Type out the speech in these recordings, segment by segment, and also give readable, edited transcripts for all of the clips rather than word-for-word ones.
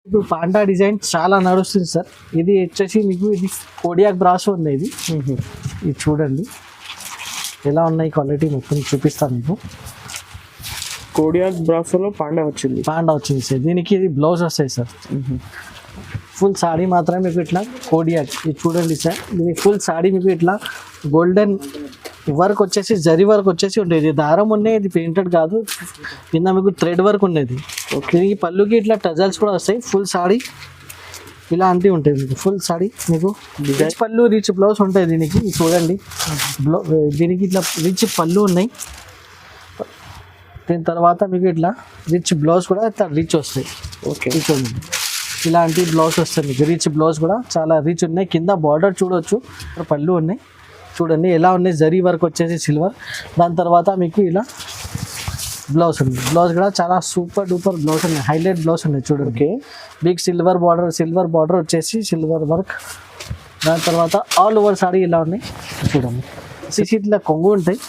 ఇప్పుడు panda design చాలా నడుస్తుంది సార్. ఇది వచ్చేసి మీకు ఇది కోడియాక్ బ్రాసో ఉంది. ఇది చూడండి ఎలా ఉన్నాయి, క్వాలిటీ మొత్తం చూపిస్తాను మీకు. కోడియాక్ బ్రాసోలో పాండా వచ్చింది సార్. దీనికి ఇది బ్లౌజ్ వస్తాయి సార్. ఫుల్ సాడీ మాత్రమే మీకు ఇట్లా కోడియాక్ ఇది చూడండి సార్. దీనికి ఫుల్ సాడీ మీకు ఇట్లా గోల్డెన్ వర్క్ వచ్చేసి జరీ వర్క్ వచ్చేసి ఉండేది. దారం ఉన్నాయి, ఇది పెయింటెడ్ కాదు. కింద మీకు థ్రెడ్ వర్క్ ఉండేది. దీనికి పళ్ళుకి ఇట్లా టజల్స్ కూడా వస్తాయి. ఫుల్ సాడీ ఇలాంటివి ఉంటాయి మీకు. ఫుల్ సాడీ మీకు రిచ్ పళ్ళు రిచ్ బ్లౌజ్ ఉంటాయి దీనికి. చూడండి దీనికి ఇట్లా రిచ్ పళ్ళు ఉన్నాయి. దీని తర్వాత మీకు ఇట్లా రిచ్ బ్లౌజ్ కూడా ఇట్లా రిచ్ వస్తాయి. ఓకే, చూడండి ఇలాంటి బ్లౌజ్ వస్తాయి మీకు. రిచ్ బ్లౌజ్ కూడా చాలా రిచ్ ఉన్నాయి. కింద బార్డర్ చూడవచ్చు, పళ్ళు ఉన్నాయి. చూడండి ఎలా ఉన్నాయి, జరీ వర్క్ వచ్చేసి సిల్వర్. దాని తర్వాత మీకు ఇలా బ్లౌజ్ ఉంది. బ్లౌజ్ కూడా చాలా సూపర్ డూపర్ బ్లౌజ్ ఉన్నాయి, హైలైట్ బ్లౌజ్ ఉన్నాయి. చూడండి బిగ్ సిల్వర్ బార్డర్ వచ్చేసి సిల్వర్ వర్క్. దాని తర్వాత ఆల్ ఓవర్ సారీ ఇలా ఉన్నాయి. చూడండి ఇట్లా కొంగు ఉంటాయి.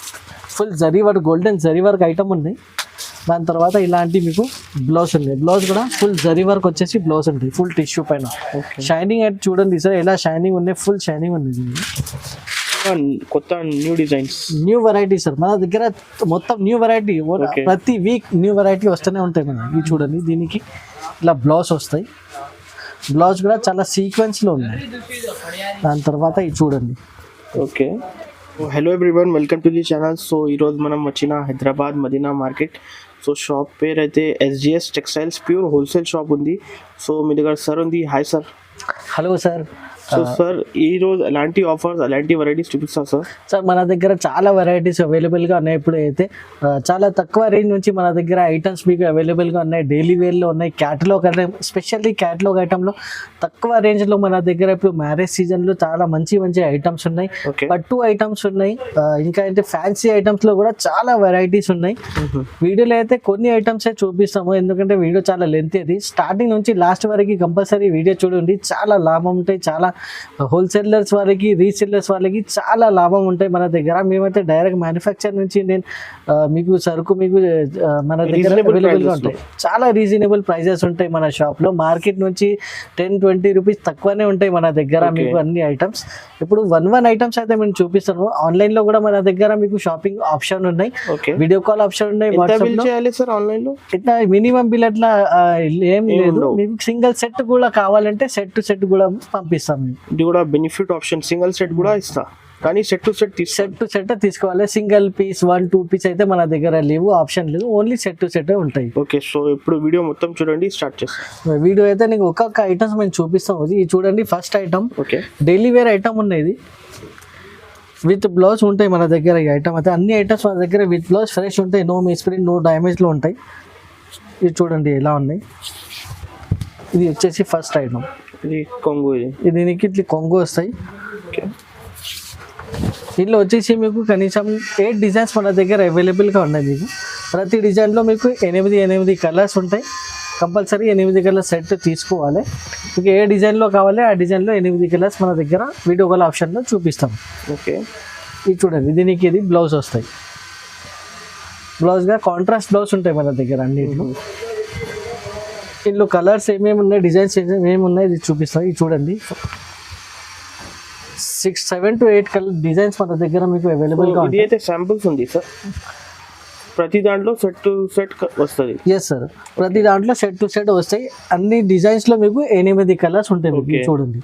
Full zari work, golden zari work item ఉన్నాయి. దాని తర్వాత ఇలాంటి మీకు బ్లౌజ్ ఉంది. బ్లౌజ్ కూడా ఫుల్ జరీ వర్క్ వచ్చేసి బ్లౌజ్ ఉంటుంది, ఫుల్ టిష్యూ పైన. షైనింగ్ అయితే చూడండి సార్ ఎలా షైనింగ్ ఉన్నాయి, ఫుల్ షైనింగ్ ఉంది. కొత్త new designs, new variety sir మన దగ్గర మొత్తం న్యూ వెరైటీ. ప్రతి వీక్ న్యూ వెరైటీ వస్తూనే ఉంటాయి మన. ఇవి చూడండి దీనికి ఇలా బ్లౌజ్ వస్తాయి. బ్లౌజ్ కూడా చాలా సీక్వెన్స్లో ఉన్నాయి. దాని తర్వాత ఇది చూడండి. Okay, hello everyone, welcome to the channel. So ఈరోజు మనం వచ్చిన Hyderabad Madina market. So shop పేరు అయితే SGS textiles pure wholesale shop ఉంది. సో మీ దగ్గర సార్ ఉంది. Hi sir. Hello sir. So sir ఈరోజు ఎలాంటి ఆఫర్స్, ఎలాంటి వెరైటీస్ చూపిస్తారు సార్? సార్ మన దగ్గర చాలా వెరైటీస్ అవైలబుల్గా ఉన్నాయి. ఇప్పుడు అయితే చాలా తక్కువ రేంజ్ నుంచి మన దగ్గర ఐటమ్స్ మీకు అవైలబుల్గా ఉన్నాయి. డైలీ వేర్లో ఉన్నాయి. క్యాటలాగ్ అంటే స్పెషల్లీ క్యాటలాగ్ ఐటంలో తక్కువ రేంజ్లో మన దగ్గర ఇప్పుడు మ్యారేజ్ సీజన్లో చాలా మంచి ఐటమ్స్ ఉన్నాయి. పట్టు ఐటమ్స్ ఉన్నాయి. ఇంకా అయితే ఫ్యాన్సీ ఐటమ్స్లో కూడా చాలా వెరైటీస్ ఉన్నాయి. వీడియోలో అయితే కొన్ని ఐటమ్సే చూపిస్తాము, ఎందుకంటే వీడియో చాలా లెంత్. అది స్టార్టింగ్ నుంచి లాస్ట్ వరకు కంపల్సరీ వీడియో చూడండి. చాలా లాభం ఉంటాయి. చాలా హోల్సేలర్స్ వాళ్ళకి, రీసేలర్స్ వాళ్ళకి చాలా లాభం ఉంటాయి మన దగ్గర. మేమైతే డైరెక్ట్ మ్యానుఫ్యాక్చర్ నుంచి నేను మీకు సరుకు మీకు మన దగ్గర అవైలబుల్గా ఉంటాయి. చాలా రీజనబుల్ ప్రైజెస్ ఉంటాయి మన షాప్లో. మార్కెట్ నుంచి 10-20 రూపీస్ తక్కువనే ఉంటాయి మన దగ్గర మీకు అన్ని ఐటమ్స్. ఇప్పుడు వన్ ఐటమ్స్ అయితే మేము చూపిస్తాను. ఆన్లైన్లో కూడా మన దగ్గర మీకు షాపింగ్ ఆప్షన్ ఉన్నాయి, వీడియో కాల్ ఆప్షన్ ఉన్నాయి. ఇట్లా మినిమం బిల్ అట్లా ఏం లేదు. మీకు సింగిల్ సెట్ కూడా కావాలంటే సెట్ కూడా పంపిస్తాం. ఇది కూడా బెనిఫిట్ ఆప్షన్. సింగిల్ సెట్ కూడా ఇస్తా, కానీ సెట్ టు సెట్ తీసుకోవాలి. సింగిల్ పీస్ 1-2 పీస్ అయితే మన దగ్గర లేవు, ఆప్షన్ లేదు. ఓన్లీ సెట్ టు సెట్ ఉంటాయి. ఓకే, సో ఇప్పుడు వీడియో మొత్తం చూడండి, స్టార్ట్ చేస్తాం. వీడియో అయితే నీకు ఒక్కొక్క ఐటమ్స్ మేము చూపిస్తాం. ఇది చూడండి first item. Okay, daily wear item ఉన్నది విత్ బ్లౌజ్ ఉంటాయి మన దగ్గర. ఈ ఐటమ్ అయితే అన్ని ఐటమ్స్ మన దగ్గర విత్ బ్లౌజ్ ఫ్రెష్ ఉంటాయి. నో మిస్ప్రింట్, నో డ్యామేజ్లో ఉంటాయి. ఇది చూడండి ఎలా ఉన్నాయి. ఇది వచ్చేసి ఫస్ట్ ఐటమ్. ఇది కొంగు. దీనికి ఇట్లా కొంగు వస్తాయి. దీనిలో వచ్చేసి మీకు కనీసం 8 డిజైన్స్ మన దగ్గర అవైలబుల్గా ఉన్నాయి. మీకు ప్రతి డిజైన్లో మీకు 8 కలర్స్ ఉంటాయి. కంపల్సరీ 8 కలర్స్ సెట్ తీసుకోవాలి. మీకు ఏ డిజైన్లో కావాలి ఆ డిజైన్లో 8 కలర్స్ మన దగ్గర వీడియో కాల్ ఆప్షన్లో చూపిస్తాం. ఓకే, ఇది చూడండి. దీనికి ఇది బ్లౌజ్ వస్తాయి. బ్లౌజ్గా కాంట్రాస్ట్ బ్లౌజ్ ఉంటాయి మన దగ్గర అన్నింటిలో. దీనిలో కలర్స్ ఏమేమి ఉన్నాయి, డిజైన్స్ ఏమేమి ఉన్నాయి ఇది చూపిస్తాం. ఇది చూడండి 7 to 8 కలర్ డిజైన్స్ మన దగ్గర మీకు అవైలబుల్గా ఉంది. అయితే శాంపుల్స్ ఉంది సార్, ప్రతి దాంట్లో సెట్ టు సెట్ వస్తుంది. ఎస్ సార్, ప్రతి దాంట్లో సెట్ టు సెట్ వస్తాయి. అన్ని డిజైన్స్లో మీకు 8 కలర్స్ ఉంటాయి. మీకు చూడండి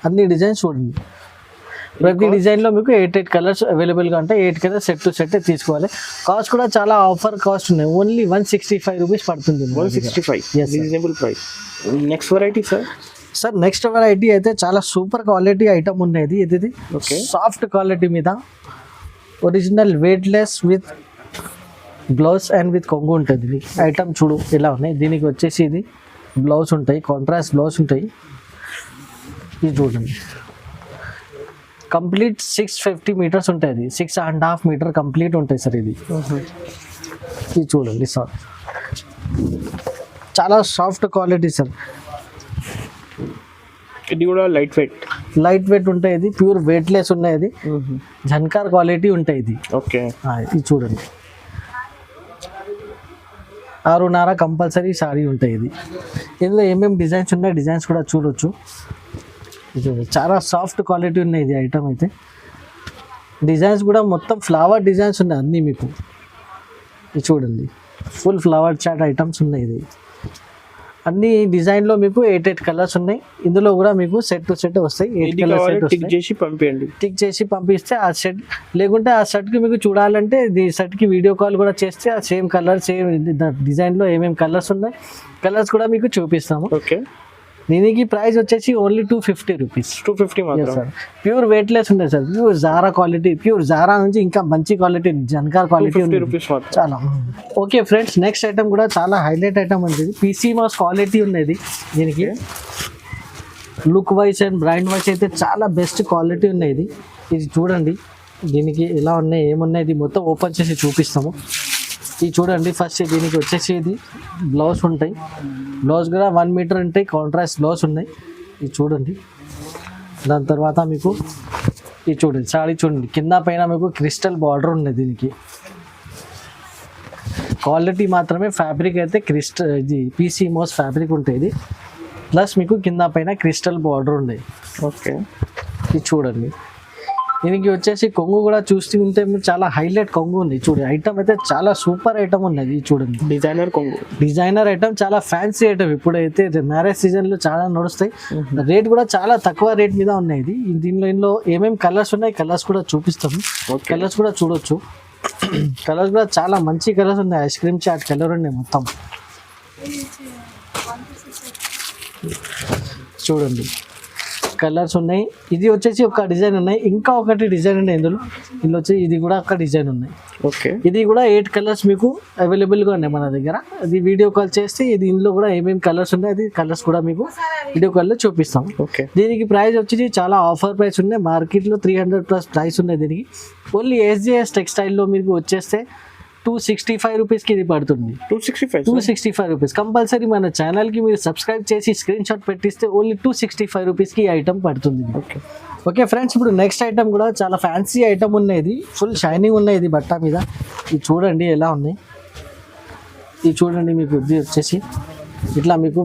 అన్ని డిజైన్స్ చూడండి. ప్రతి డిజైన్లో మీకు 8 కలర్స్ అవైలబుల్గా ఉంటాయి. 8 కలర్స్ సెట్ టు సెట్ తీసుకోవాలి. కాస్ట్ కూడా చాలా ఆఫర్ కాస్ట్ ఉన్నాయి. ఓన్లీ 165 రూపీస్ పడుతుంది. 165 reasonable price. Next variety sir next variety అయితే చాలా సూపర్ క్వాలిటీ ఐటమ్ ఉన్నది. ఇది సాఫ్ట్ క్వాలిటీ మీద original weightless with blouse and with కొంగు ఉంటుంది. ఐటమ్ చూడు ఎలా ఉన్నాయి. దీనికి వచ్చేసి ఇది బ్లౌజ్ ఉంటాయి, కాంట్రాస్ట్ బ్లౌజ్ ఉంటాయి. ఇది చూడండి కంప్లీట్ 650 మీటర్స్ ఉంటాయి. అది 6.5 మీటర్ కంప్లీట్ ఉంటాయి సార్. ఇది చూడండి సార్, చాలా సాఫ్ట్ క్వాలిటీ సార్. ఇది కూడా లైట్ వెయిట్ ఉంటాయి. ఇది ప్యూర్ వెయిట్లెస్ ఉన్నాయి. ఇది జన్కార్ క్వాలిటీ ఉంటాయి. ఇది ఓకే, ఇది చూడండి 6:30 కంపల్సరీ సారీ ఉంటాయి. ఇది ఇందులో ఏమేమి డిజైన్స్ ఉన్నాయి, డిజైన్స్ కూడా చూడొచ్చు. ఇది చాలా సాఫ్ట్ క్వాలిటీ ఉన్నాయి ఇది ఐటమ్ అయితే. డిజైన్స్ కూడా మొత్తం ఫ్లవర్ డిజైన్స్ ఉన్నాయి అన్నీ మీకు. ఇది చూడండి, ఫుల్ ఫ్లవర్ చాట్ ఐటమ్స్ ఉన్నాయి. ఇది అన్ని డిజైన్లో మీకు 8 కలర్స్ ఉన్నాయి. ఇందులో కూడా మీకు సెట్ టు సెట్ వస్తాయి. 8 కలర్ సెట్ టిక్ చేసి పంపించండి. టిక్ చేసి పంపిస్తే ఆ సెట్, లేకుంటే ఆ సెట్కి మీకు చూడాలంటే ఈ సెట్కి వీడియో కాల్ కూడా చేస్తే ఆ సేమ్ కలర్ సేమ్ డిజైన్లో ఏమేమి కలర్స్ ఉన్నాయి, కలర్స్ కూడా మీకు చూపిస్తాము. ఓకే, దీనికి ప్రైస్ వచ్చేసి ఓన్లీ 250 రూపీస్. 250 మాత్రం. సార్ ప్యూర్ వెయిట్లెస్ ఉంటుంది sir. Pure Zara quality, pure Zara నుంచి ఇంకా మంచి క్వాలిటీ జన్కార్ క్వాలిటీ ఉంది. 250 రూపీస్ మాత్రం. చాలా ఓకే ఫ్రెండ్స్, నెక్స్ట్ ఐటమ్ కూడా చాలా హైలైట్ ఐటమ్ ఉంది. పీసీ మాస్ క్వాలిటీ ఉన్నది. దీనికి look wise and brand wise అయితే చాలా బెస్ట్ క్వాలిటీ ఉన్నాయి. ఇది చూడండి, దీనికి ఎలా ఉన్నాయి ఏమున్నాయి ఇది మొత్తం ఓపెన్ చేసి చూపిస్తాము. ఇది చూడండి, ఫస్ట్ దీనికి వచ్చేసి ఇది బ్లౌజ్ ఉంటాయి. బ్లౌజ్ కూడా 1 మీటర్ ఉంటాయి, కాంట్రాస్ట్ బ్లౌజ్ ఉన్నాయి. ఇది చూడండి. దాని తర్వాత మీకు ఇది చూడండి, సారీ చూడండి, కింద పైన మీకు క్రిస్టల్ బార్డర్ ఉంది. దీనికి క్వాలిటీ మాత్రమే, ఫ్యాబ్రిక్ అయితే క్రిస్టల్, ఇది పీసీ మోస్ ఫ్యాబ్రిక్ ఉంటుంది. ఇది ప్లస్ మీకు కింద పైన క్రిస్టల్ బార్డర్ ఉంది. ఓకే, ఇది చూడండి. దీనికి వచ్చేసి కొంగు కూడా చూస్తుంటే మీరు చాలా హైలైట్ కొంగు ఉంది. చూడండి, ఐటమ్ అయితే చాలా సూపర్ ఐటమ్ ఉన్నది. చూడండి, డిజైనర్ కొంగు, డిజైనర్ ఐటమ్, చాలా ఫ్యాన్సీ ఐటమ్. ఇప్పుడైతే మ్యారేజ్ సీజన్లో చాలా నడుస్తాయి. రేట్ కూడా చాలా తక్కువ రేట్ మీద ఉన్నాయి. ఇది దీనిలో ఏమేమి కలర్స్ ఉన్నాయి, కలర్స్ కూడా చూపిస్తాము. కలర్స్ కూడా చూడొచ్చు. కలర్స్ కూడా చాలా మంచి కలర్స్ ఉన్నాయి. ఐస్ క్రీమ్ చాట్ కలర్ ఉన్నాయి మొత్తం. చూడండి, కలర్స్ ఉన్నాయి. ఇది వచ్చేసి ఒక డిజైన్ ఉన్నాయి, ఇంకా ఒకటి డిజైన్ ఉన్నాయి. ఇందులో వచ్చి ఇది కూడా ఒక డిజైన్ ఉన్నాయి. ఓకే, ఇది కూడా 8 కలర్స్ మీకు అవైలబుల్గా ఉన్నాయి మన దగ్గర. అది వీడియో కాల్ చేస్తే ఇది ఇందులో కూడా ఏమేమి కలర్స్ ఉన్నాయి, అది కలర్స్ కూడా మీకు వీడియో కాల్లో చూపిస్తాం. ఓకే, దీనికి ప్రైస్ వచ్చేసి చాలా ఆఫర్ ప్రైస్ ఉన్నాయి. మార్కెట్లో 300+ ప్రైస్ ఉన్నాయి దీనికి. ఓన్లీ SJS టెక్స్టైల్లో మీకు వచ్చేస్తే 265 రూపీస్కి ఇది పడుతుంది. 265 రూపీస్. కంపల్సరీ మన ఛానల్కి మీరు సబ్స్క్రైబ్ చేసి స్క్రీన్ షాట్ పెట్టిస్తే ఓన్లీ 265 రూపీస్కి ఈ ఐటమ్ పడుతుంది. ఓకే, ఓకే ఫ్రెండ్స్, ఇప్పుడు నెక్స్ట్ ఐటమ్ కూడా చాలా ఫ్యాన్సీ ఐటమ్ ఉన్నాయి. ఫుల్ షైనింగ్ ఉన్నాయి ఇది బట్ట మీద. ఇది చూడండి ఎలా ఉన్నాయి. ఇది చూడండి, మీకు ఇది వచ్చేసి ఇట్లా మీకు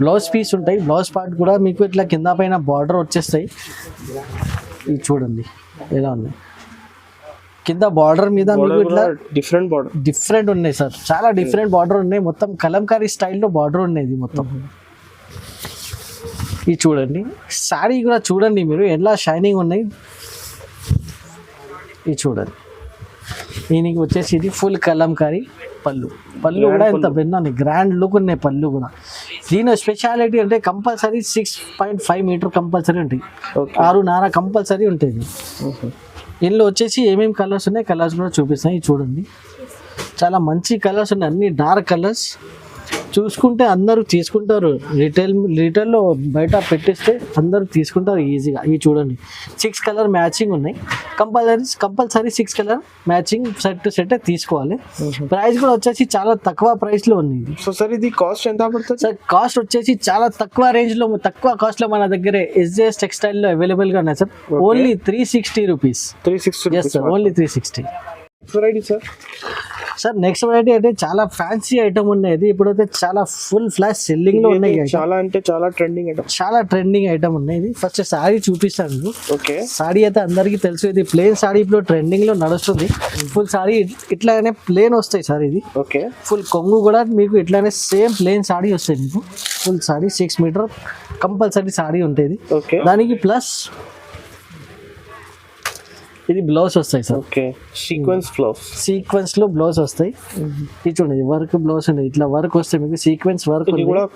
బ్లౌజ్ పీస్ ఉంటాయి. బ్లౌజ్ పార్ట్ కూడా మీకు ఇట్లా కింద పైన బార్డర్ వచ్చేస్తాయి. ఇది చూడండి ఎలా ఉన్నాయి. కింద బార్డర్ మీద మీకు ఇట్లా డిఫరెంట్ ఉన్నాయి సార్. చాలా డిఫరెంట్ బార్డర్ ఉన్నాయి. మొత్తం కలంకారీ స్టైల్లో బార్డర్ ఉన్నాయి ఇది మొత్తం. ఇది చూడండి, శారీ కూడా చూడండి మీరు ఎలా షైనింగ్ ఉన్నాయి. ఇది చూడండి, దీనికి వచ్చేసి ఇది ఫుల్ కలంకారీ పళ్ళు. పళ్ళు కూడా ఎంత పెద్ద గ్రాండ్ లుక్ ఉన్నాయి పళ్ళు కూడా. దీని స్పెషాలిటీ అంటే కంపల్సరీ 6.5 మీటర్ కంపల్సరీ ఉంటాయి. 6:30 కంపల్సరీ ఉంటుంది. ఇందులో వచ్చేసి ఏమేమి కలర్స్ ఉన్నాయి, కలర్స్ కూడా చూపిస్తాయి. ఇది చూడండి, చాలా మంచి కలర్స్ ఉన్నాయి. అన్ని డార్క్ కలర్స్. చూసుకుంటే అందరూ తీసుకుంటారు. రిటైల్లో బయట పెట్టిస్తే అందరూ తీసుకుంటారు ఈజీగా. ఇవి చూడండి, 6 కలర్ మ్యాచింగ్ ఉన్నాయి. Compulsory 6 colour matching set to set తీసుకోవాలి. ప్రైస్ కూడా వచ్చేసి చాలా తక్కువ ప్రైస్లో ఉంది. సో సార్ ఇది కాస్ట్ ఎంత పడుతుంది సార్? కాస్ట్ వచ్చేసి చాలా తక్కువ రేంజ్లో, తక్కువ కాస్ట్లో మన దగ్గర SJS టెక్స్టైల్లో అవైలబుల్గా ఉన్నాయి sir. Only 360 rupees. 360. Yes sir, only 360. Variety sir next variety అయితే చాలా ఫ్యాన్సీ ఐటమ్ ఉన్నాయి. ఇప్పుడైతే చాలా ఫుల్ ఫ్లాష్ సెల్లింగ్ లో ఉన్నాయి. చాలా అంటే చాలా ట్రెండింగ్ ఐటమ్ ఉన్నాయి. ఇది ఫస్ట్ సారీ చూపిస్తాను. ఓకే, సారీ అయితే అందరికీ తెలుసు. ఇది ప్లేన్ సారీ ఇప్పుడు ట్రెండింగ్ లో నడుస్తుంది. ఫుల్ సారీ ఇట్లానే ప్లేన్ వస్తాయి సార్. ఇది ఓకే, ఫుల్ కొంగు కూడా మీకు ఇట్లానే సేమ్ ప్లేన్ సారీ వస్తాయి మీకు. Full sari 6 meter compulsory sari ఉంటుంది. దానికి ప్లస్ ఇది బ్లౌజ్ వస్తాయి సార్. ఓకే, సీక్వెన్స్ లో బ్లౌజ్ వస్తాయి. ఇది చూడండి, వర్క్ బ్లౌజ్ ఉంది. ఇట్లా వర్క్ వస్తాయి మీకు, సీక్వెన్స్ వర్క్.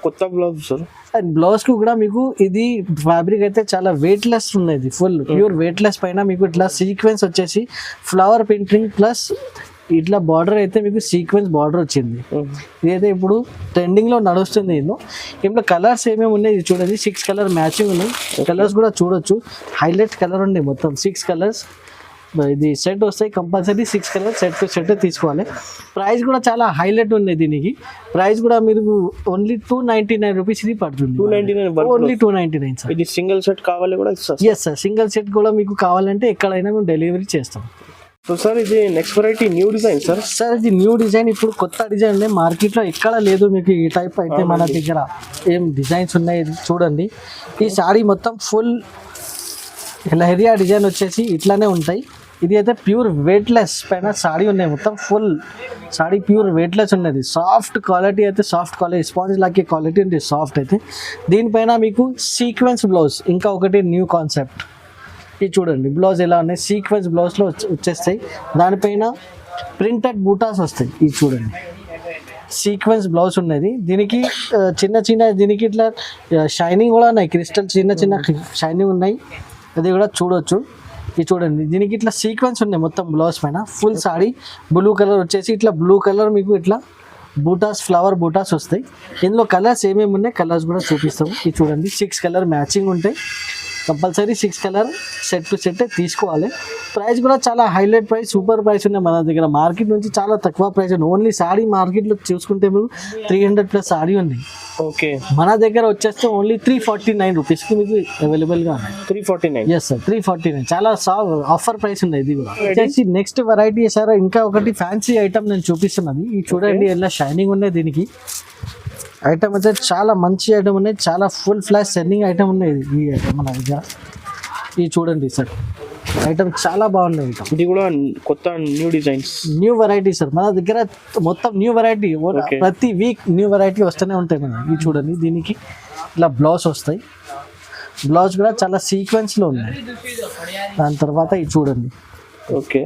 కొత్త బ్లౌజ్ సార్. అండ్ బ్లౌజ్ కు కూడా మీకు ఇది ఫ్యాబ్రిక్ అయితే చాలా వెయిట్ లెస్ ఉన్నది. ఫుల్ ప్యూర్ వెయిట్ లెస్ పైన మీకు ఇట్లా సీక్వెన్స్ వచ్చేసి ఫ్లవర్ ప్రింటింగ్ ప్లస్ ఇట్లా బార్డర్ అయితే మీకు సీక్వెన్స్ బార్డర్ వచ్చింది. ఇదైతే ఇప్పుడు ట్రెండింగ్ లో నడుస్తుంది. ఇందులో కలర్స్ ఏమేమి ఉన్నాయి ఇది చూడండి. 6 కలర్ మ్యాచింగ్ ఉన్నాయి. కలర్స్ కూడా చూడొచ్చు. హైలైట్ కలర్ ఉంది మొత్తం 6 కలర్స్. ఇది సెట్ వస్తాయి compulsory 6 colour set to set తీసుకోవాలి. ప్రైస్ కూడా చాలా హైలైట్ ఉంది. దీనికి ప్రైస్ కూడా మీరు ఓన్లీ 299 రూపీస్ ఇది పడుతుంది. 299 ఓన్లీ 299 సార్. ఇది సింగిల్ సెట్ కావాలి కూడా? ఎస్ సార్, సింగిల్ సెట్ కూడా మీకు కావాలంటే ఎక్కడైనా మేము డెలివరీ చేస్తాం. సో సార్ ఇది next variety new design sir. Sir ఇది న్యూ డిజైన్, ఇప్పుడు కొత్త డిజైన్ మార్కెట్లో ఎక్కడ లేదు మీకు ఈ టైప్ అయితే. మన దగ్గర ఏం డిజైన్స్ ఉన్నాయి ఇది చూడండి. ఈ సారీ మొత్తం ఫుల్ లహరియా డిజైన్ వచ్చేసి ఇట్లానే ఉంటాయి. ఇది అయితే ప్యూర్ వెయిట్లెస్ పైన సారీ ఉన్నాయి, మొత్తం ఫుల్ సారీ ప్యూర్ వెయిట్లెస్ ఉన్నది. సాఫ్ట్ క్వాలిటీ అయితే సాఫ్ట్ క్వాలిటీ, స్పాంజ్ లాగే క్వాలిటీ ఉంది సాఫ్ట్ అయితే. దీనిపైన మీకు సీక్వెన్స్ బ్లౌజ్, ఇంకా ఒకటి న్యూ కాన్సెప్ట్. ఇది చూడండి బ్లౌజ్ ఎలా ఉన్నాయి, సీక్వెన్స్ బ్లౌజ్లో వచ్చేస్తాయి. దానిపైన ప్రింటెడ్ బూటాస్ వస్తాయి. ఇది చూడండి సీక్వెన్స్ బ్లౌజ్ ఉన్నది. దీనికి చిన్న దీనికి ఇట్లా షైనింగ్ కూడా ఉన్నాయి, క్రిస్టల్ చిన్న షైనింగ్ ఉన్నాయి, అది కూడా చూడొచ్చు. ఇది చూడండి దీనికి ఇట్లా సీక్వెన్స్ ఉన్నాయి మొత్తం బ్లౌజ్ పైన. ఫుల్ సారీ బ్లూ కలర్ వచ్చేసి ఇట్లా బ్లూ కలర్ మీకు ఇట్లా బూటాస్, ఫ్లవర్ బూటాస్ వస్తాయి. ఇందులో కలర్స్ ఏమేమి ఉన్నాయి కలర్స్ కూడా చూపిస్తాము. ఇది చూడండి 6 కలర్ మ్యాచింగ్ ఉంటాయి. Compulsory 6 colour set to set తీసుకోవాలి. ప్రైస్ కూడా చాలా హైలైట్ ప్రైస్, సూపర్ ప్రైస్ ఉన్నాయి మన దగ్గర. మార్కెట్ నుంచి చాలా తక్కువ ప్రైస్ ఉంది. ఓన్లీ సారీ మార్కెట్లో చూసుకుంటే మీకు 300+ సారీ ఉంది. ఓకే, మన దగ్గర వచ్చేస్తే ఓన్లీ 349 రూపీస్కి మీకు అవైలబుల్గా ఉన్నాయి. 349. ఎస్ సార్ 349 చాలా ఆఫర్ ప్రైస్ ఉంది. ఇది కూడా వచ్చేసి నెక్స్ట్ వెరైటీ సార్. ఇంకా ఒకటి ఫ్యాన్సీ ఐటమ్ నేను చూపిస్తున్నది. ఇది చూడండి ఎలా షైనింగ్ ఉన్నాయి. దీనికి ఐటమ్ అయితే చాలా మంచి ఐటమ్ ఉన్నాయి, చాలా ఫుల్ ఫ్లాష్ సెల్లింగ్ ఐటమ్ ఉన్నాయి. ఈ ఐటమ్ మన దగ్గర ఇది చూడండి సార్, ఐటమ్ చాలా బాగున్నాయి. ఐటమ్ ఇది కూడా కొత్త new designs, new variety sir మన దగ్గర మొత్తం న్యూ వెరైటీ. ప్రతి వీక్ న్యూ వెరైటీ వస్తూనే ఉంటాయి మన. ఇది చూడండి దీనికి ఇలా బ్లౌజ్ వస్తాయి. బ్లౌజ్ కూడా చాలా సీక్వెన్స్లో ఉన్నాయి. దాని తర్వాత ఇది చూడండి. ఓకే,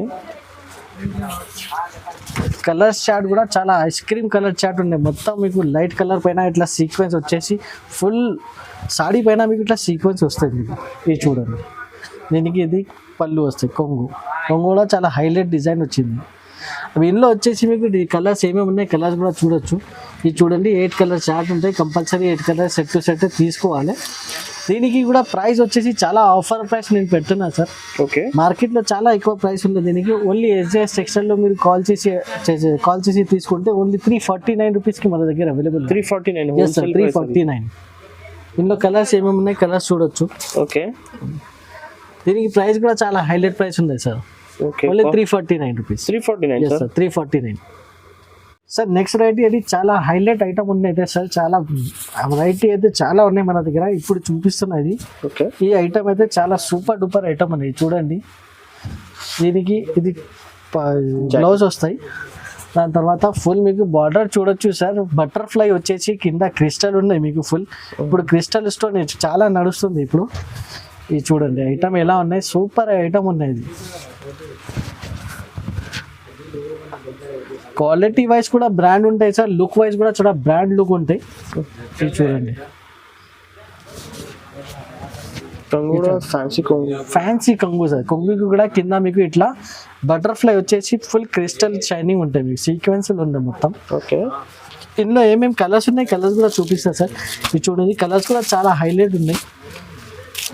కలర్ చార్ట్ కూడా చాలా ఐస్ క్రీమ్ కలర్ చార్ట్ ఉన్నాయి. మొత్తం మీకు లైట్ కలర్ పైన ఇట్లా సీక్వెన్స్ వచ్చేసి ఫుల్ సాడీ పైన మీకు ఇట్లా సీక్వెన్స్ వస్తుంది మీకు. ఇది చూడండి దీనికి ఇది పళ్ళు వస్తాయి. కొంగు కూడా చాలా హైలైట్ డిజైన్ వచ్చింది. అవి ఇందులో వచ్చేసి మీకు ఈ కలర్స్ ఏమేమి ఉన్నాయి కలర్స్ కూడా చూడొచ్చు. ఇది చూడండి 8 కలర్ చార్ట్ ఉంటాయి. Compulsory 8 colour set to set తీసుకోవాలి. దీనికి కూడా ప్రైస్ వచ్చేసి చాలా ఆఫర్ ప్రైస్ నేను పెడుతున్నా సార్. ఓకే, మార్కెట్లో చాలా ఎక్కువ ప్రైస్ ఉంది దీనికి. ఓన్లీ SJS టెక్స్టైల్లో మీరు కాల్ చేసి తీసుకుంటే ఓన్లీ 349 రూపీస్కి మన దగ్గర అవైలబుల్. 349. 349. ఇందులో కలర్స్ ఏమేమి ఉన్నాయి కలర్స్ చూడొచ్చు. ఓకే, దీనికి ప్రైస్ కూడా చాలా హైలైట్ ప్రైస్ ఉంది sir. Okay, only 349 rupees. 349 sir 349. Sir next variety అది చాలా హైలైట్ ఐటమ్ ఉన్నాయి సార్. చాలా వెరైటీ అయితే చాలా ఉన్నాయి మన దగ్గర. ఇప్పుడు చూపిస్తున్నది ఓకే. ఈ ఐటమ్ అయితే చాలా సూపర్ డూపర్ ఐటమ్ అనేది. చూడండి దీనికి ఇది బ్లౌజ్ వస్తాయి. దాని తర్వాత ఫుల్ మీకు బార్డర్ చూడొచ్చు సార్. బటర్ఫ్లై వచ్చేసి కింద క్రిస్టల్ ఉన్నాయి మీకు ఫుల్. ఇప్పుడు క్రిస్టల్ స్టోన్ చాలా నడుస్తుంది ఇప్పుడు. ఇది చూడండి ఐటమ్ ఎలా ఉన్నాయి, సూపర్ ఐటమ్ ఉన్నాయి. ఇది క్వాలిటీ వైజ్ కూడా బ్రాండ్ ఉంటాయి సార్, లుక్ వైజ్ కూడా చాలా బ్రాండ్ లుక్ ఉంటాయి. ఇది చూడండి ఫ్యాన్సీ కొంగు సార్. కొంగుకి కూడా కింద మీకు ఇట్లా బటర్ఫ్లై వచ్చేసి ఫుల్ క్రిస్టల్ షైనింగ్ ఉంటాయి మీకు, సీక్వెన్స్లు ఉంటాయి మొత్తం. ఓకే, ఇందులో ఏమేమి కలర్స్ ఉన్నాయి కలర్స్ కూడా చూపిస్తా సార్. ఇది చూడండి కలర్స్ కూడా చాలా హైలైట్ ఉన్నాయి.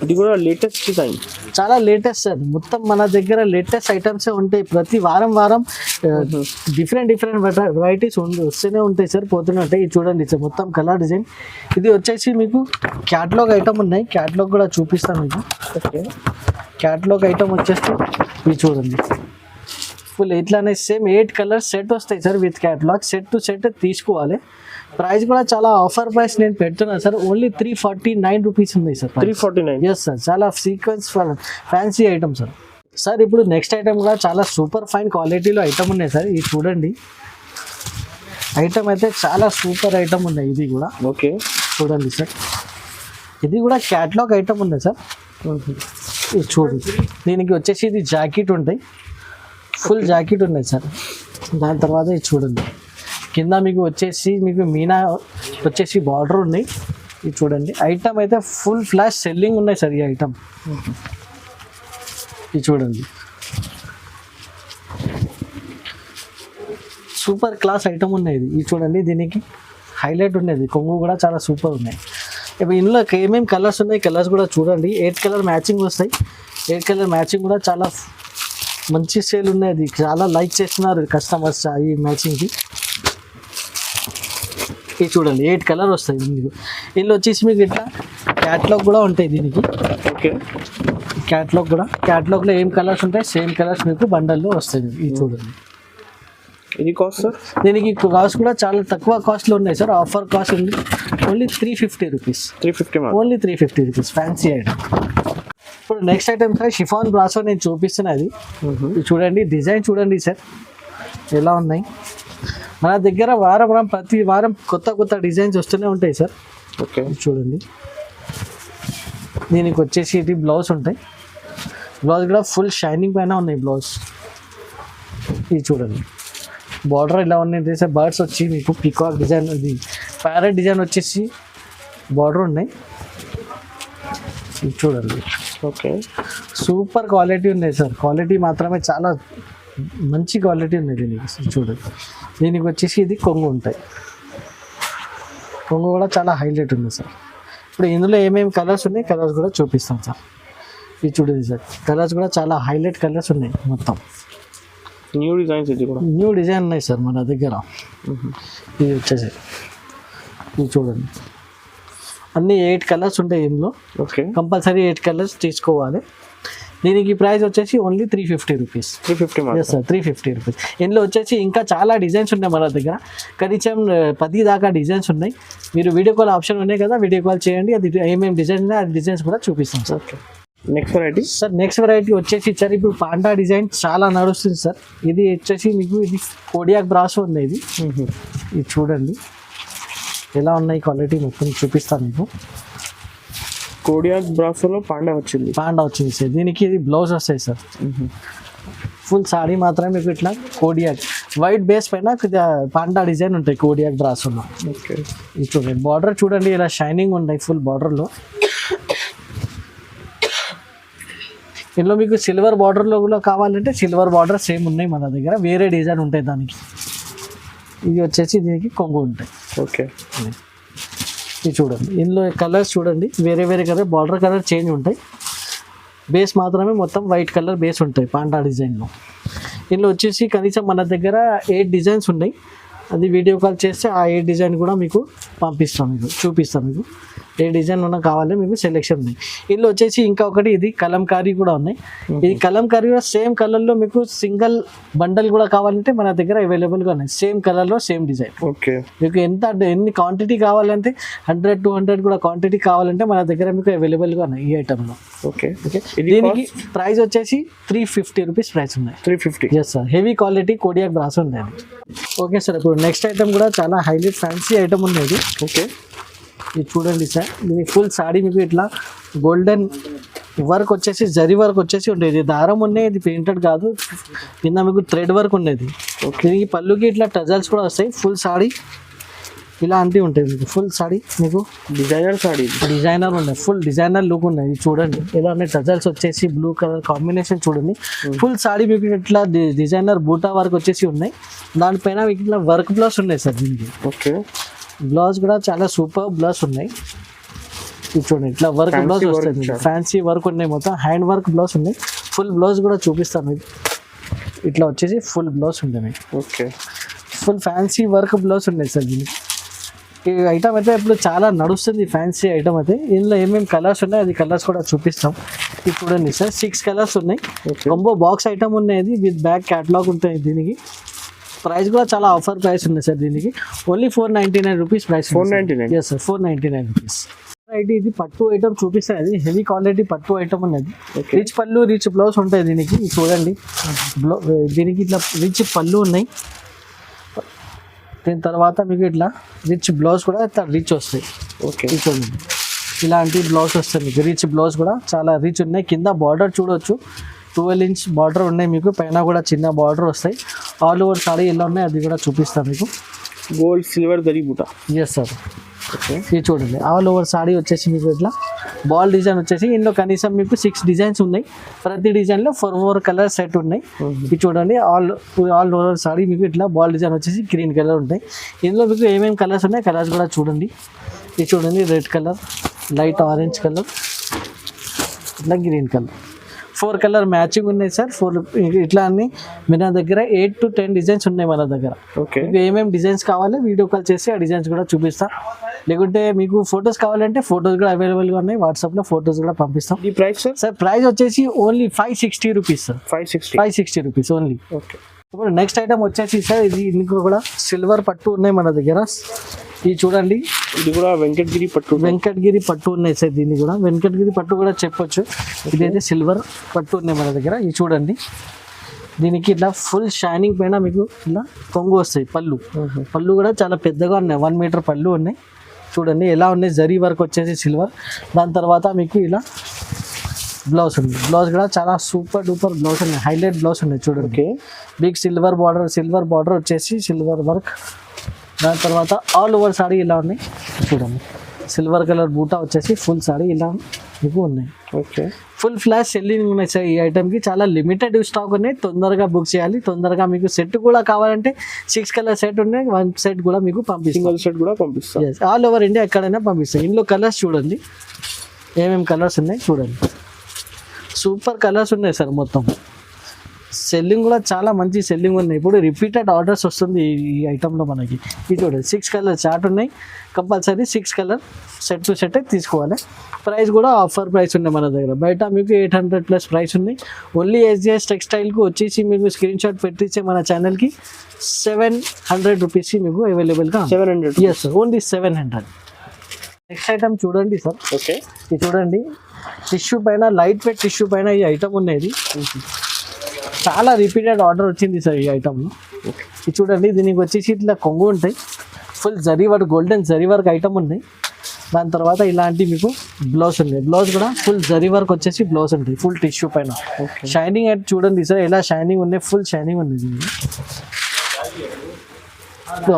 ఇది కూడా లేటెస్ట్ డిజైన్, చాలా లేటెస్ట్ సార్. మొత్తం మన దగ్గర లేటెస్ట్ ఐటమ్సే ఉంటాయి. ప్రతి వారం డిఫరెంట్ వెరైటీస్ వస్తూనే ఉంటాయి సార్, పోతూనే ఉంటాయి. ఇది చూడండి సార్ మొత్తం కలర్ డిజైన్. ఇది వచ్చేసి మీకు క్యాటలాగ్ ఐటమ్ ఉన్నాయి. క్యాటలాగ్ కూడా చూపిస్తాను మీకు. ఓకే, క్యాటలాగ్ ఐటమ్ వచ్చేసి ఇది చూడండి ఫుల్ ఇట్లానే సేమ్ 8 కలర్స్ సెట్ వస్తాయి sir with catalogue. Set to set తీసుకోవాలి. ప్రైస్ కూడా చాలా ఆఫర్ ప్రైస్ నేను పెడుతున్నాను సార్. ఓన్లీ 349 రూపీస్ ఉంది సార్. 349. ఎస్ సార్, చాలా sequence fancy item sir. Sir ఇప్పుడు నెక్స్ట్ ఐటమ్ కూడా చాలా సూపర్ ఫైన్ క్వాలిటీలో ఐటమ్ ఉన్నాయి సార్. ఇది చూడండి ఐటమ్ అయితే చాలా సూపర్ ఐటమ్ ఉన్నాయి. ఇది కూడా ఓకే చూడండి సార్. ఇది కూడా క్యాటలాగ్ ఐటమ్ ఉంది సార్. ఇది చూడండి దీనికి వచ్చేసి ఇది జాకెట్ ఉంటాయి, ఫుల్ జాకెట్ ఉన్నాయి సార్. దాని తర్వాత ఇది చూడండి కింద మీకు వచ్చేసి మీకు మీనా వచ్చేసి బార్డర్ ఉన్నాయి. ఇది చూడండి ఐటమ్ అయితే ఫుల్ ఫ్లాష్ సెల్లింగ్ ఉన్నాయి సార్ ఈ ఐటమ్. ఇది చూడండి సూపర్ క్లాస్ ఐటమ్ ఉన్నాయి. ఇది చూడండి దీనికి హైలైట్ ఉన్నది. కొంగు కూడా చాలా సూపర్ ఉన్నాయి. ఇప్పుడు ఇందులో ఏమేమి కలర్స్ ఉన్నాయి కలర్స్ కూడా చూడండి. 8 కలర్ మ్యాచింగ్ వస్తాయి. 8 కలర్ మ్యాచింగ్ కూడా చాలా మంచి సేల్ ఉన్నాయి. చాలా లైక్ చేస్తున్నారు కస్టమర్స్ ఈ మ్యాచింగ్కి. ఇది చూడండి 8 కలర్ వస్తాయి. మీకు ఇందులో వచ్చేసి మీకు ఇట్లా క్యాటలాగ్ కూడా ఉంటాయి దీనికి. ఓకే. క్యాట్లాగ్లో ఏం కలర్స్ ఉంటాయి సేమ్ కలర్స్ మీకు బండల్లో వస్తాయి. ఇది చూడండి. ఇది కాస్ట్ సార్? దీనికి కాస్ట్ కూడా చాలా తక్కువ కాస్ట్లో ఉన్నాయి సార్. ఆఫర్ కాస్ట్ ఉంది only 350 rupees. 350 only 350 rupees fancy item. ఇప్పుడు next item sir chiffon brasso నేను చూపిస్తున్నది. ఇది చూడండి, డిజైన్ చూడండి సార్ ఎలా ఉన్నాయి. మన దగ్గర ప్రతి వారం కొత్త డిజైన్స్ వస్తూనే ఉంటాయి సార్. ఓకే. చూడండి, దీనికి వచ్చేసి ఇది బ్లౌజ్ ఉంటాయి. బ్లౌజ్ కూడా ఫుల్ షైనింగ్ పైన ఉన్నాయి బ్లౌజ్. ఇది చూడండి, బార్డర్ ఇలా ఉన్నాయి సార్. బర్డ్స్ వచ్చి మీకు పికాక్ డిజైన్, ఇది ప్యారెట్ డిజైన్ వచ్చేసి బార్డర్ ఉన్నాయి. ఇది చూడండి. ఓకే. సూపర్ క్వాలిటీ ఉన్నాయి సార్. క్వాలిటీ మాత్రమే చాలా మంచి క్వాలిటీ ఉన్నాయి దీనికి. చూడండి, దీనికి వచ్చేసి ఇది కొంగు ఉంటాయి. కొంగు కూడా చాలా హైలైట్ ఉంది సార్. ఇప్పుడు ఇందులో ఏమేమి కలర్స్ ఉన్నాయి కలర్స్ కూడా చూపిస్తాం సార్. ఇది చూడండి సార్, కలర్స్ కూడా చాలా హైలైట్ కలర్స్ ఉన్నాయి. మొత్తం న్యూ డిజైన్స్, ఇది కూడా న్యూ డిజైన్ ఉన్నాయి సార్ మన దగ్గర. ఇది వచ్చేసి ఇది చూడండి, అన్నీ 8 కలర్స్ ఉంటాయి ఇందులో. ఓకే. కంపల్సరీ 8 కలర్స్ తీసుకోవాలి. దీనికి ప్రైస్ వచ్చేసి only 350 rupees. 350 yes sir, 350 rupees. ఇందులో వచ్చేసి ఇంకా చాలా డిజైన్స్ ఉన్నాయి మన దగ్గర. కనీసం 10 దాకా డిజైన్స్ ఉన్నాయి. మీరు వీడియో కాల్ ఆప్షన్ ఉన్నాయి కదా, వీడియో కాల్ చేయండి. అది ఏమేమి డిజైన్ ఉన్నాయి ఆ డిజైన్స్ కూడా చూపిస్తాం sir. Okay. Next variety sir, next variety వచ్చేసి సార్ ఇప్పుడు పాండా డిజైన్ చాలా నడుస్తుంది సార్. ఇది వచ్చేసి మీకు ఇది కోడియాక్ బ్రాసో ఉంది. ఇది చూడండి ఎలా ఉన్నాయి, క్వాలిటీ మొత్తం చూపిస్తాను మీకు. కోడియాక్ బ్రాసోలో పాండా వచ్చింది సార్. దీనికి ఇది బ్లౌజ్ వస్తాయి సార్. ఫుల్ సాడీ మాత్రమే మీకు ఇట్లా కోడియాక్ వైట్ బేస్ పైన పాండా డిజైన్ ఉంటాయి కోడియాక్ బ్రాసోలో. ఓకే. ఇది చూడండి, బార్డర్ చూడండి ఇలా షైనింగ్ ఉన్నాయి ఫుల్ బార్డర్లో. ఇందులో మీకు సిల్వర్ బార్డర్లో కూడా కావాలంటే సిల్వర్ బార్డర్ సేమ్ ఉన్నాయి మన దగ్గర, వేరే డిజైన్ ఉంటాయి దానికి. ఇది వచ్చేసి దీనికి కొంగు ఉంటాయి. ఓకే. ఇది చూడండి, ఇందులో కలర్స్ చూడండి వేరే కలర్, బార్డర్ కలర్ చేంజ్ ఉంటాయి. బేస్ మాత్రమే మొత్తం వైట్ కలర్ బేస్ ఉంటాయి పాండా డిజైన్లో. ఇందులో వచ్చేసి కనీసం మన దగ్గర 8 డిజైన్స్ ఉన్నాయి. అది వీడియో కాల్ చేస్తే ఆ 8 డిజైన్ కూడా మీకు పంపిస్తాం, మీకు చూపిస్తాం. మీకు ఏ డిజైన్ ఉన్నా కావాలి మీకు సెలెక్షన్ ఉన్నాయి. ఇందులో వచ్చేసి ఇంకా ఒకటి ఇది కలంకారీ కూడా ఉన్నాయి. ఇది కలంకారీ సేమ్ కలర్లో మీకు సింగిల్ బండల్ కూడా కావాలంటే మన దగ్గర అవైలబుల్గా ఉన్నాయి. సేమ్ కలర్లో సేమ్ డిజైన్. ఓకే. మీకు ఎన్ని క్వాంటిటీ కావాలంటే 100-200 కూడా క్వాంటిటీ కావాలంటే మన దగ్గర మీకు అవైలబుల్గా ఉన్నాయి ఈ ఐటెంలో. ఓకే. ఓకే. దీనికి ప్రైస్ వచ్చేసి 350 రూపీస్ ప్రైస్ ఉన్నాయి. 350. ఎస్ సార్, హెవీ క్వాలిటీ కోడియాక్ బ్రాసో ఉంది. ఓకే సార్, ఇప్పుడు నెక్స్ట్ ఐటమ్ కూడా చాలా హైలైట్ ఫ్యాన్సీ ఐటమ్ ఉంది. ఓకే. ఇది చూడండి సార్, ఇది ఫుల్ సాడీ మీకు ఇట్లా గోల్డెన్ వర్క్ వచ్చేసి జరీ వర్క్ వచ్చేసి ఉండేది. దారం ఉన్నాయి, ఇది పెయింటెడ్ కాదు. కింద మీకు థ్రెడ్ వర్క్ ఉండేది. దీనికి పళ్ళుకి ఇట్లా టజల్స్ కూడా వస్తాయి. ఫుల్ సాడీ ఇలాంటివి ఉంటాయి మీకు. ఫుల్ సాడీ మీకు డిజైనర్ ఉన్నాయి, ఫుల్ డిజైనర్ లుక్ ఉన్నాయి. ఇది చూడండి ఎలా ఉన్నాయి, టజల్స్ వచ్చేసి బ్లూ కలర్ కాంబినేషన్ చూడండి. ఫుల్ సాడీ మీకు ఇట్లా డిజైనర్ బూటా వర్క్ వచ్చేసి ఉన్నాయి. దానిపైన మీకు ఇట్లా వర్క్ బ్లౌజ్ ఉన్నాయి సార్ దీనికి. ఓకే. బ్లౌజ్ కూడా చాలా సూపర్ బ్లౌజ్ ఉన్నాయి. ఇది చూడండి ఇట్లా వర్క్ బ్లౌజ్ వస్తుంది, ఫ్యాన్సీ వర్క్ ఉన్నాయి, మొత్తం హ్యాండ్ వర్క్ బ్లౌజ్ ఉన్నాయి. ఫుల్ బ్లౌజ్ కూడా చూపిస్తాను మీకు. ఇట్లా వచ్చేసి ఫుల్ బ్లౌజ్ ఉంది మీకు. Okay. Full fancy work blouse ఉన్నాయి సార్ దీనికి. ఈ ఐటమ్ అయితే ఇప్పుడు చాలా నడుస్తుంది ఫ్యాన్సీ ఐటమ్ అయితే. ఇందులో ఏమేమి కలర్స్ ఉన్నాయి అది కలర్స్ కూడా చూపిస్తాం. ఇది చూడండి సార్, 6 కలర్స్ ఉన్నాయి. కొంబో బాక్స్ ఐటమ్ ఉన్నాయి విత్ బ్యాక్ క్యాటలాగ్ ఉంటాయి. దీనికి ప్రైస్ కూడా చాలా ఆఫర్ ప్రైస్ ఉంది సార్. దీనికి only 499 rupees price. 499. Yes sir, 499 rupees. ఇది పట్టు ఐటమ్ చూపిస్తాయి. అది హెవీ క్వాలిటీ పట్టు ఐటమ్ ఉన్నది. రిచ్ పళ్ళు రిచ్ బ్లౌజ్ ఉంటాయి దీనికి. చూడండి దీనికి ఇట్లా రిచ్ పళ్ళు ఉన్నాయి. దీని తర్వాత మీకు ఇట్లా రిచ్ బ్లౌజ్ కూడా ఇట్లా రిచ్ వస్తాయి. ఓకే. చూడండి ఇలాంటి బ్లౌజ్ వస్తాయి మీకు. రిచ్ బ్లౌజ్ కూడా చాలా రిచ్ ఉన్నాయి. కింద బార్డర్ చూడొచ్చు, 12 ఇంచ్ బార్డర్ ఉన్నాయి మీకు. పైన కూడా చిన్న బార్డర్ వస్తాయి. ఆల్ ఓవర్ సారీ ఎలా ఉన్నాయి అది కూడా చూపిస్తాను మీకు. గోల్డ్ సిల్వర్ జరీ బూటా. Yes sir. ఇది చూడండి ఆల్ ఓవర్ సారీ వచ్చేసి మీకు ఇట్లా బాల్ డిజైన్ వచ్చేసి ఇందులో కనీసం మీకు 6 డిజైన్స్ ఉన్నాయి. ప్రతి డిజైన్లో 4 కలర్ సెట్ ఉన్నాయి. ఇది చూడండి ఆల్ ఓవర్ సారీ మీకు ఇట్లా బాల్ డిజైన్ వచ్చేసి గ్రీన్ కలర్ ఉంటాయి. ఇందులో మీకు ఏమేమి కలర్స్ ఉన్నాయి కలర్స్ కూడా చూడండి. ఇది చూడండి red colour, light orange colour, ఇట్లా గ్రీన్ కలర్. 4 కలర్ మ్యాచింగ్ ఉన్నాయి సార్. 4 ఇట్లా అన్ని మన దగ్గర 8 to 10 డిజైన్స్ ఉన్నాయి మన దగ్గర. ఓకే, మీకు ఏమేమి డిజైన్స్ కావాలి వీడియో కాల్ చేసి ఆ డిజైన్స్ కూడా చూపిస్తాం. లేకుంటే మీకు ఫొటోస్ కావాలంటే ఫొటోస్ కూడా అవైలబుల్గా ఉన్నాయి, వాట్సాప్లో ఫొటోస్ కూడా పంపిస్తాం. ఈ ప్రైస్ సార్? సార్ ప్రైస్ వచ్చేసి only 560 rupees sir. 560 rupees only. Okay, ఇప్పుడు నెక్స్ట్ ఐటమ్ వచ్చేసి సార్ ఇది ఇందుకు కూడా సిల్వర్ పట్టు ఉన్నాయి మన దగ్గర. ఇది చూడండి, ఇది కూడా వెంకటగిరి పట్టు ఉన్నాయి సార్. దీన్ని కూడా వెంకటగిరి పట్టు కూడా చెప్పొచ్చు. ఇదైతే సిల్వర్ పట్టు ఉన్నాయి మన దగ్గర. ఇది చూడండి, దీనికి ఇట్లా ఫుల్ షైనింగ్ పైన మీకు ఇలా కొంగు వస్తాయి. పళ్ళు కూడా చాలా పెద్దగా ఉన్నాయి, 1 మీటర్ పళ్ళు ఉన్నాయి. చూడండి ఎలా ఉన్నాయి, జరీ వర్క్ వచ్చేసి సిల్వర్. దాని తర్వాత మీకు ఇలా బ్లౌజ్ ఉంది. బ్లౌజ్ కూడా చాలా సూపర్ డూపర్ బ్లౌజ్ ఉన్నాయి, హైలైట్ బ్లౌజ్ ఉన్నాయి చూడండి. ఓకే, బిగ్ సిల్వర్ బార్డర్ వచ్చేసి సిల్వర్ వర్క్. దాని తర్వాత ఆల్ ఓవర్ సారీ ఇలా ఉన్నాయి చూడండి. సిల్వర్ కలర్ బూటా వచ్చేసి ఫుల్ సారీ ఇలా మీకు ఉన్నాయి. ఓకే, ఫుల్ ఫ్లాష్ సెల్లింగ్ ఉన్నాయి సార్. ఈ ఐటమ్కి చాలా లిమిటెడ్ స్టాక్ ఉన్నాయి, తొందరగా బుక్ చేయాలి. తొందరగా మీకు సెట్ కూడా కావాలంటే 6 కలర్ సెట్ ఉన్నాయి, 1 సెట్ కూడా మీకు పంపిస్తాం. సింగిల్ సెట్ కూడా పంపిస్తాం. ఆల్ ఓవర్ ఇండియా ఎక్కడైనా పంపిస్తాం. ఇందులో కలర్స్ చూడండి, ఏమేమి కలర్స్ ఉన్నాయి చూడండి. సూపర్ కలర్స్ ఉన్నాయి సార్. మొత్తం సెల్లింగ్ కూడా చాలా మంచి సెల్లింగ్ ఉన్నాయి. ఇప్పుడు రిపీటెడ్ ఆర్డర్స్ వస్తుంది ఈ ఐటెంలో మనకి. ఇది చూడండి, 6 కలర్ చార్ట్ ఉన్నాయి. Compulsory 6 colour set to set తీసుకోవాలి. ప్రైస్ కూడా ఆఫర్ ప్రైస్ ఉన్నాయి మన దగ్గర. బయట మీకు 800+ ప్రైస్ ఉన్నాయి. ఓన్లీ SGS టెక్స్టైల్కి వచ్చేసి మీకు స్క్రీన్ షాట్ పెట్టించే మన ఛానల్కి 700 రూపీస్కి మీకు అవైలబుల్గా 700? Yes sir, only 700. Next item చూడండి సార్. ఓకే, ఇది చూడండి, టిష్యూ పైన లైట్ వెయిట్ టిష్యూ పైన ఈ ఐటమ్ ఉన్నది. చాలా రిపీటెడ్ ఆర్డర్ వచ్చింది సార్ ఈ ఐటమ్లో. ఇది చూడండి, దీనికి వచ్చేసి ఇట్లా కొంగు ఉంటాయి, full zari work, golden zari work item ఉన్నాయి. దాని తర్వాత ఇలాంటి మీకు బ్లౌజ్ ఉంది. బ్లౌజ్ కూడా ఫుల్ జరీ వర్క్ వచ్చేసి బ్లౌజ్ ఉంటుంది, ఫుల్ టిష్యూ పైన. షైనింగ్ అయితే చూడండి సార్, ఎలా షైనింగ్ ఉన్నాయి, ఫుల్ షైనింగ్ ఉంది.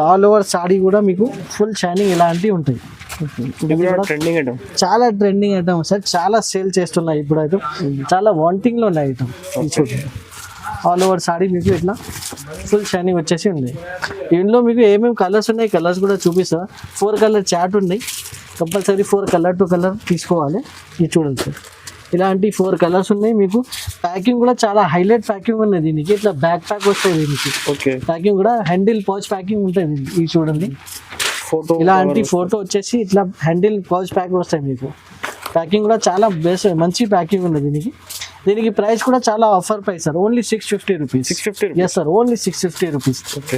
ఆల్ ఓవర్ సాడీ కూడా మీకు ఫుల్ షైనింగ్ ఇలాంటివి ఉంటాయి. ట్రెండింగ్ ఐటమ్, చాలా ట్రెండింగ్ ఐటమ్ సార్. చాలా సేల్ చేస్తున్నాయి ఇప్పుడు ఐటమ్, చాలా వాంటింగ్లో ఉన్నాయి ఐటమ్. ఆల్ ఓవర్ సాడీ మీకు ఇట్లా ఫుల్ షైనింగ్ వచ్చేసి ఉంది. ఇందులో మీకు ఏమేమి కలర్స్ ఉన్నాయి కలర్స్ కూడా చూపిస్తా. 4 కలర్ చార్ట్ ఉన్నాయి, కంపల్సరీ 4 కలర్ టు కలర్ తీసుకోవాలి. ఇది చూడండి సార్, ఇలాంటి 4 కలర్స్ ఉన్నాయి. మీకు ప్యాకింగ్ కూడా చాలా హైలైట్ ప్యాకింగ్ ఉన్నాయి. దీనికి ఇట్లా బ్యాక్ ప్యాక్ వస్తాయి దీనికి. ఓకే, ప్యాకింగ్ కూడా హ్యాండిల్ పౌచ్ ప్యాకింగ్ ఉంటుంది దీనికి. ఇది చూడండి, ఫోటో ఇలాంటి ఫోటో వచ్చేసి ఇట్లా హ్యాండిల్ పౌచ్ ప్యాక్ వస్తాయి మీకు. ప్యాకింగ్ కూడా చాలా బెస్ట్, మంచి ప్యాకింగ్ ఉంది దీనికి. దీనికి ప్రైస్ కూడా చాలా offer price sir, only 650 rupees. 650? Yes sir, only 650 rupees. Okay,